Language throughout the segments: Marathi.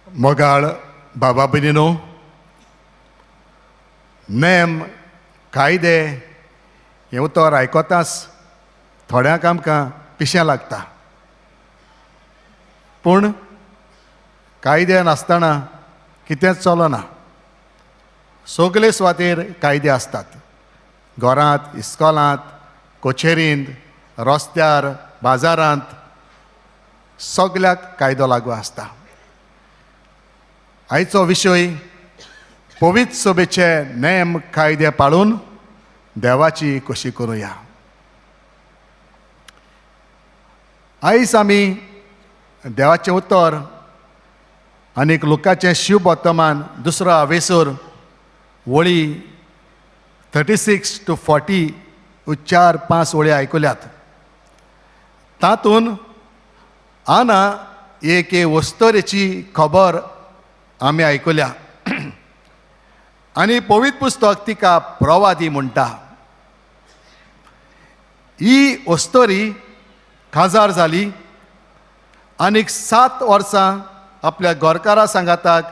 मोगाळ बाबा भयणीनो, नेम कायदे हे उतर आयकोताच थोड्यांक आमकां पिशें लागता. पूण कायदे नासतना कितेंच चलना. सगले सुवातेर कायदे आसतात. घरांत, इस्कॉलांत, कोचेरींत, रस्त्यार, बाजारांत सगल्याक कायदो लागू आसता. आयचो विशय पवित्र सभेचे नेम कायदे पाळून देवाची खोशी करुया. आयज आमी देवाचें उतर आनीक लुकाचें शिव वर्तमान दुसरो हावेसूर वळी 36 to 40 4-5 वळी आयकुल्यात. तातूंत आना एक वस्तरेची खबर आमी आयकुल्या आनी पवित्र पुस्तक तिका प्रवादी म्हणटा. ही वस्तरी काजार जाली आनीक 7 वर्सां आपल्या घरकारा सांगाताक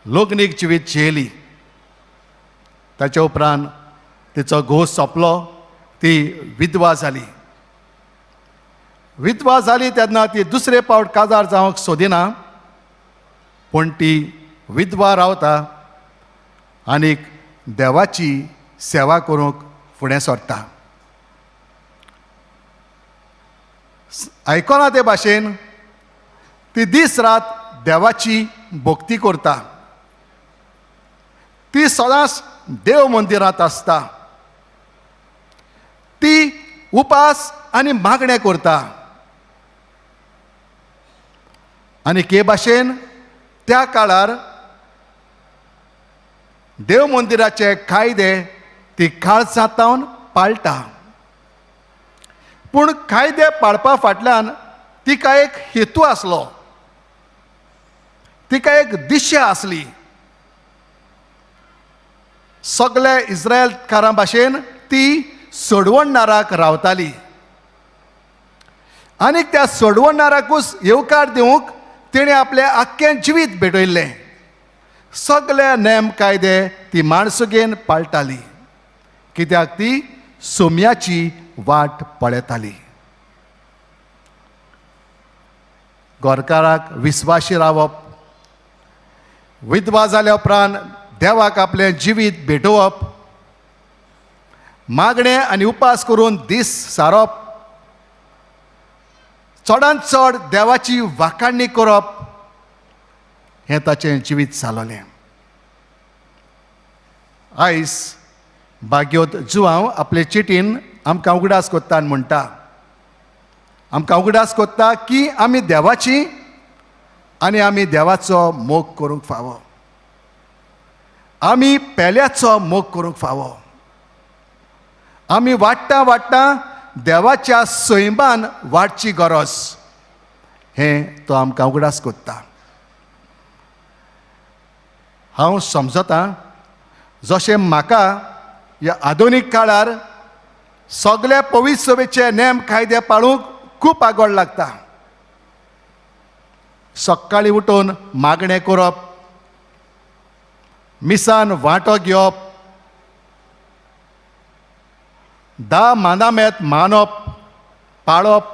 लग्नीक जिवीत जियेली. ताचे उपरांत तिचो घोव सोंपलो. ती विधवा जाली. विधवा जाली तेन्ना ती दुसरे फावट काजार जावंक सोदिना. पूण ती विधवा रावता आनीक देवाची सेवा करूंक फुडें सरता. आयकना ते भाशेन ती दीस रात देवाची भक्ती करता. ती सदांच देव मंदिरांत आसता. ती उपास आनी मागणें करता. आनी के भाशेन त्या काळार देव मंदिराचे कायदे ती काळजांतावन पाळटा. पूण कायदे पाळपा फाटल्यान तिका एक हेतू आसलो. तिका एक दिशा आसली. सगळे इस्रायलकारां भाशेन ती सोडवणदाराक रावताली. आनीक त्या सोडवणदाराकूच येवकार दिवंक तिणें आपलें आख्खें जिवीत भेटयल्लें. सगळे नेम कायदे ती माणसुगेन पाळटाली. कित्याक ती सोम्याची वाट पळयताली. घरकाराक विस्वाशी रावप, विधवा जाल्या उपरांत देवाक आपलें जिवीत भेटोवप, मागणें आनी उपास करून दीस सारप, चडांत चड देवाची वाखाणणी करप, हें ताचें जिवीत जालोलें. आयज भाग्योत जुवांव आपले चिटीन आमकां उगडास कोत्ता आनी म्हणटा, आमकां उगडास कोत्ता की आमी देवाची आनी आमी देवाचो मोग करूंक फावो. आमी पेल्याचो मोग करूंक फावो. आमी वाडटा वाडटा देवाच्या सैमान वाडची गरज, हें तो आमकां उगडास कोत्ता. हांव समजतां जशें म्हाका ह्या आधुनीक काळार सगळे पवित्र सभेचे नेम कायदे पाळूंक खूब आवड लागता. सकाळीं उठून मागणें करप, मिसान वांटो घेवप, 10 मानामेत मानप, पाळप,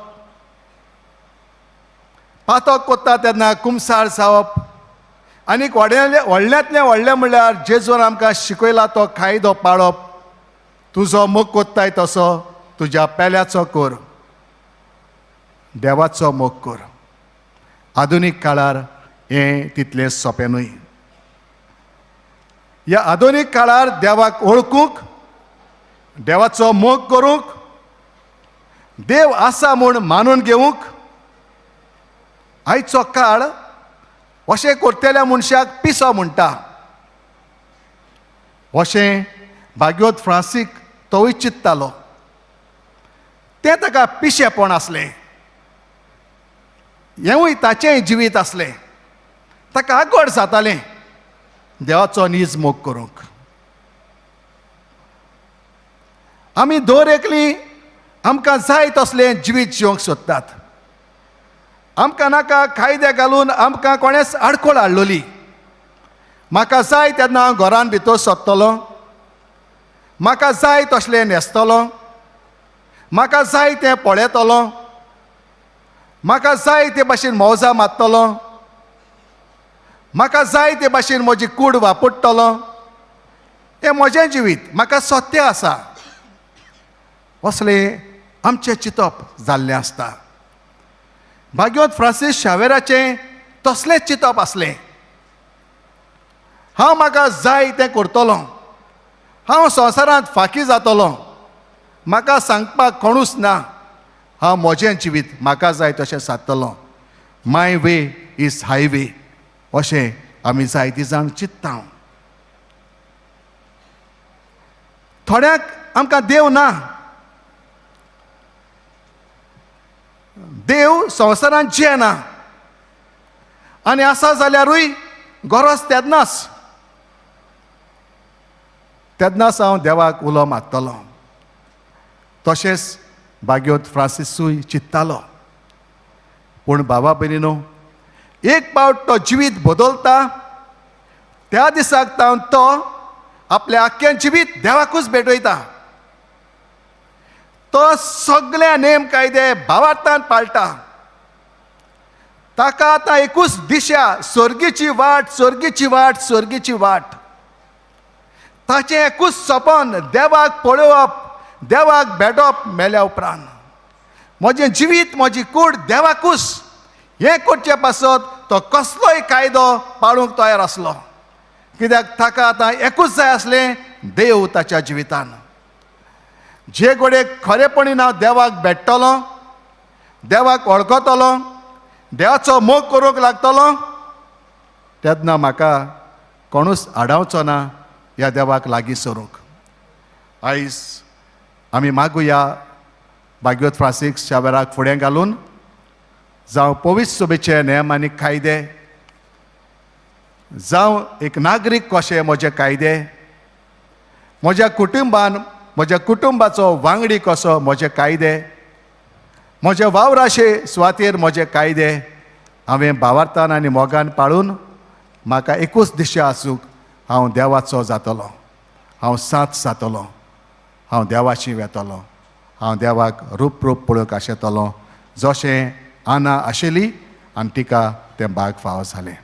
पातक कोत्ता तेन्ना कुमसार जावप, आनीक व्हडल्यांतलें व्हडलें म्हणल्यार जेजून आमकां शिकयला तो कायदो पाळप. तुजो मोग कोत्ताय तसो तुज्या पेल्याचो कर, देवाचो मोग कर. आधुनीक काळार हें तितलें सोंपें न्हय. ह्या आधुनीक काळार देवाक वळखूंक, देवाचो मोग करूंक, देव आसा म्हूण मानून घेवंक आयचो काळ अशें करतल्या मनशाक पिसो म्हणटा. अशें भाग्योत फ्रांसीक तोय चिंत्तालो. तें ताका पिशेपण आसलें. हेंवूय ताचेंय जिवीत आसलें. ताका आगोड जातालें देवाचो नीज मोग करूंक. आमी दर एकली आमकां जाय तसलें जिवीत जिवंक सोदतात. आमकां नाका कायदे घालून आमकां कोणेच आडखळ हाडलोली. म्हाका जाय तेन्ना हांव घरान भितर सोदतलों, म्हाका जाय तसलें न्हेसतलों, म्हाका जाय तें पळयतलों, म्हाका जाय ते भाशेन मौजा मारतलों, म्हाका जाय ते भाशेन म्हजी कूड वापरतलों. हें म्हजें जिवीत, म्हाका सत्य आसा असलें आमचें चिंतप जाल्लें आसता. भाग्यवंत फ्रांसीस शावेराचें तसलेंच चिंतप आसलें. हांव म्हाका जाय तें करतलों, हांव संवसारांत फाकी जातलों, म्हाका सांगपाक कोणूच ना, हांव म्हजें जिवीत म्हाका जाय तशें सादतलों. माय वे इज हायवे अशें आमी जायतीं जाण चिंत्ता. थोड्यांक आमकां देव ना. देव संवसारांत जियेना आनी आसा जाल्यारूय गरज तेन्नाच हांव देवाक उलो मारतलों. तशेंच भाग्यवंत फ्रांसीसूय चिंत्तालो. पूण बाबा भयणीनो, एक पावट तो जिवीत बदलता त्या दिसाक तो आपलें आख्खें जिवीत देवाकूच भेटयता. तो सगळे नेम कायदे भावार्थान पाळटा. ताका आतां एकूच दिशा, स्वर्गीची वाट, स्वर्गीची वाट, स्वर्गीची वाट. ताचें एकूच सपन देवाक पळोवप, देवाक भेटप मेल्या उपरांत. म्हजें जिवीत, म्हजी कूड देवाकूच हें करचे पासत तो कसलोय कायदो पाळूंक तयार आसलो. कित्याक ताका आतां एकूच जाय आसलें, देव ताच्या जिवितान. जे घडयेक खरेपणीन हांव देवाक भेटतलों, देवाक वळखतलों, देवाचो मोग करूंक लागतलों, तेन्ना म्हाका कोणूच आडावचो ना ह्या देवाक लागीं सरूंक. आयज आमी मागुया भाग्यवंत फ्रांसीस शावेराक फुडें घालून जावं पवित्र सभेचे नेम आनी कायदे, जावं एक नागरीक कशे म्हजे कायदे, म्हज्या कुटुंबान म्हज्या कुटुंबाचो वांगडी कसो म्हजे कायदे, म्हज्या वावराचे सुवातेर म्हजे कायदे हांवें भावार्थान आनी मोगान पाळून म्हाका एकूच दिशा आसूंक हांव देवाचो जातलों, हांव साथ जातलों, हांव देवाची वेतलों, हांव देवाक रूप पळोवंक आशेतलों, जशें आना आशिल्ली आनी तिका तें भाग फावो जालें.